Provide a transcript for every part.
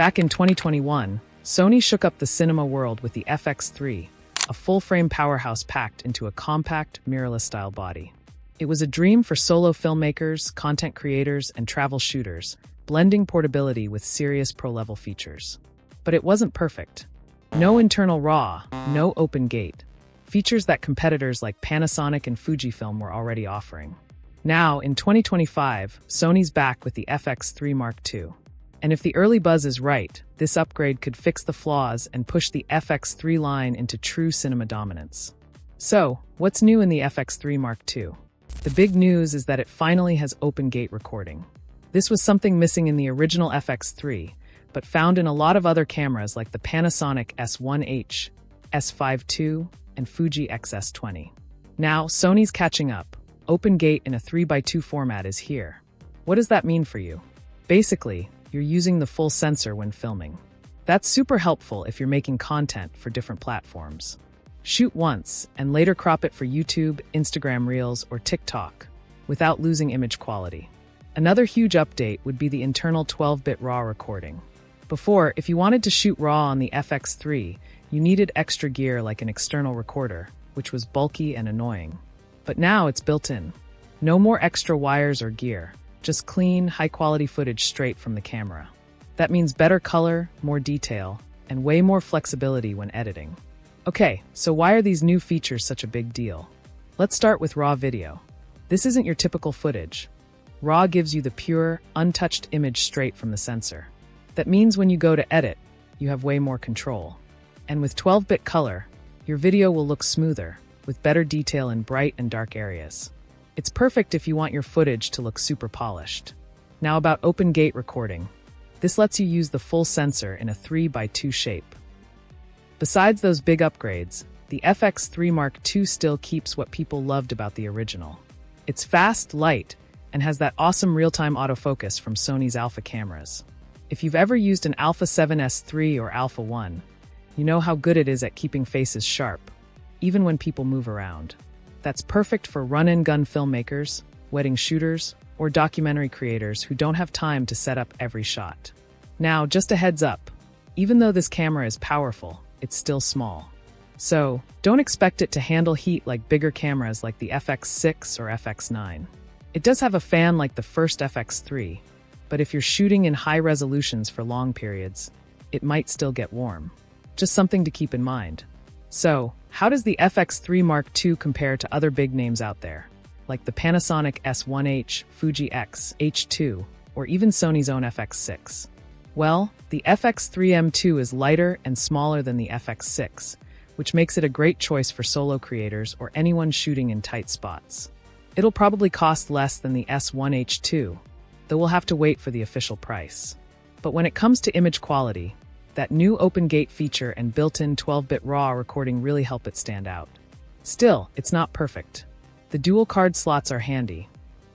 Back in 2021, Sony shook up the cinema world with the FX3, a full-frame powerhouse packed into a compact, mirrorless-style body. It was a dream for solo filmmakers, content creators, and travel shooters, blending portability with serious pro-level features. But it wasn't perfect. No internal RAW, no open gate. Features that competitors like Panasonic and Fujifilm were already offering. Now, in 2025, Sony's back with the FX3 Mark II. And if the early buzz is right, this upgrade could fix the flaws and push the FX3 line into true cinema dominance. So, what's new in the FX3 Mark II? The big news is that it finally has open gate recording. This was something missing in the original FX3, but found in a lot of other cameras like the Panasonic S1H, S5 II, and Fuji X-H2. Now, Sony's catching up. Open gate in a 3x2 format is here. What does that mean for you? Basically, you're using the full sensor when filming. That's super helpful if you're making content for different platforms. Shoot once and later crop it for YouTube, Instagram Reels, or TikTok without losing image quality. Another huge update would be the internal 12-bit RAW recording. Before, if you wanted to shoot RAW on the FX3, you needed extra gear like an external recorder, which was bulky and annoying. But now it's built in. No more extra wires or gear. Just clean, high-quality footage straight from the camera. That means better color, more detail, and way more flexibility when editing. Okay, so why are these new features such a big deal? Let's start with RAW video. This isn't your typical footage. RAW gives you the pure, untouched image straight from the sensor. That means when you go to edit, you have way more control. And with 12-bit color, your video will look smoother, with better detail in bright and dark areas. It's perfect if you want your footage to look super polished. Now about open gate recording. This lets you use the full sensor in a 3x2 shape. Besides those big upgrades, the FX3 Mark II still keeps what people loved about the original. It's fast, light, and has that awesome real-time autofocus from Sony's Alpha cameras. If you've ever used an Alpha 7S III or Alpha 1, you know how good it is at keeping faces sharp, even when people move around. That's perfect for run-and-gun filmmakers, wedding shooters, or documentary creators who don't have time to set up every shot. Now, just a heads up, even though this camera is powerful, it's still small. So, don't expect it to handle heat like bigger cameras like the FX6 or FX9. It does have a fan like the first FX3, but if you're shooting in high resolutions for long periods, it might still get warm. Just something to keep in mind. So, how does the FX3 Mark II compare to other big names out there, like the Panasonic S1H, Fuji X-H2, or even Sony's own FX6? Well, the FX3 M2 is lighter and smaller than the FX6, which makes it a great choice for solo creators or anyone shooting in tight spots. It'll probably cost less than the S1H2, though we'll have to wait for the official price. But when it comes to image quality, that new open gate feature and built-in 12-bit RAW recording really help it stand out. Still, it's not perfect. The dual card slots are handy,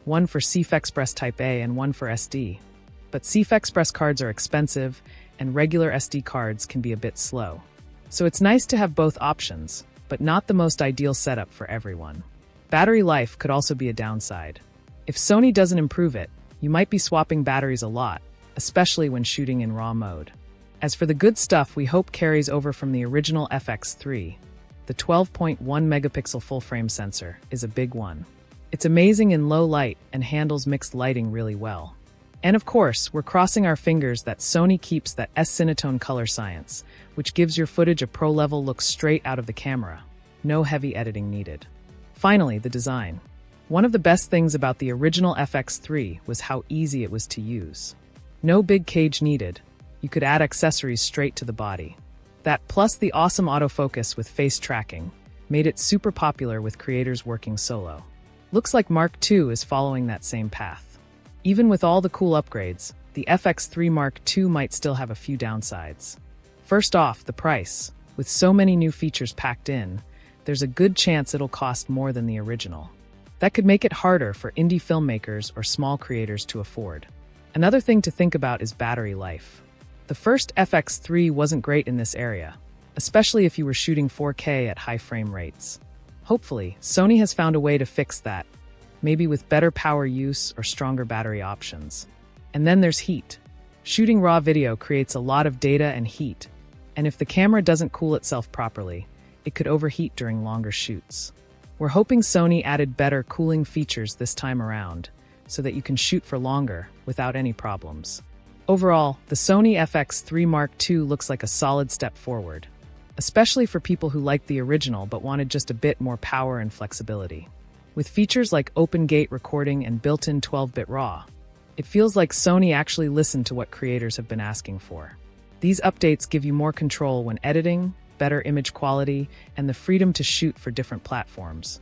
one for CF Express Type A and one for SD. But CF Express cards are expensive, and regular SD cards can be a bit slow. So it's nice to have both options, but not the most ideal setup for everyone. Battery life could also be a downside. If Sony doesn't improve it, you might be swapping batteries a lot, especially when shooting in RAW mode. As for the good stuff we hope carries over from the original FX3, the 12.1 megapixel full-frame sensor is a big one. It's amazing in low light and handles mixed lighting really well. And of course, we're crossing our fingers that Sony keeps that S-Cinetone color science, which gives your footage a pro-level look straight out of the camera. No heavy editing needed. Finally, the design. One of the best things about the original FX3 was how easy it was to use. No big cage needed. You could add accessories straight to the body. That plus the awesome autofocus with face tracking made it super popular with creators working solo. Looks like Mark II is following that same path. Even with all the cool upgrades, the FX3 Mark II might still have a few downsides. First off, the price. With so many new features packed in, there's a good chance it'll cost more than the original. That could make it harder for indie filmmakers or small creators to afford. Another thing to think about is battery life. The first FX3 wasn't great in this area, especially if you were shooting 4K at high frame rates. Hopefully, Sony has found a way to fix that, maybe with better power use or stronger battery options. And then there's heat. Shooting raw video creates a lot of data and heat, and if the camera doesn't cool itself properly, it could overheat during longer shoots. We're hoping Sony added better cooling features this time around, so that you can shoot for longer without any problems. Overall, the Sony FX3 Mark II looks like a solid step forward, especially for people who liked the original but wanted just a bit more power and flexibility. With features like open gate recording and built-in 12-bit RAW, it feels like Sony actually listened to what creators have been asking for. These updates give you more control when editing, better image quality, and the freedom to shoot for different platforms,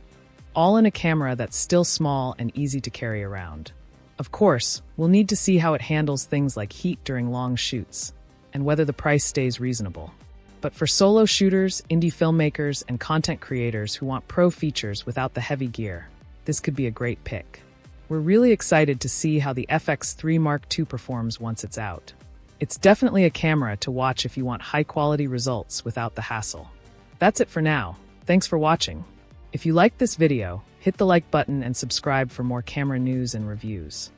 all in a camera that's still small and easy to carry around. Of course, we'll need to see how it handles things like heat during long shoots, and whether the price stays reasonable. But for solo shooters, indie filmmakers, and content creators who want pro features without the heavy gear, this could be a great pick. We're really excited to see how the FX3 Mark II performs once it's out. It's definitely a camera to watch if you want high-quality results without the hassle. That's it for now. Thanks for watching. If you liked this video, hit the like button and subscribe for more camera news and reviews.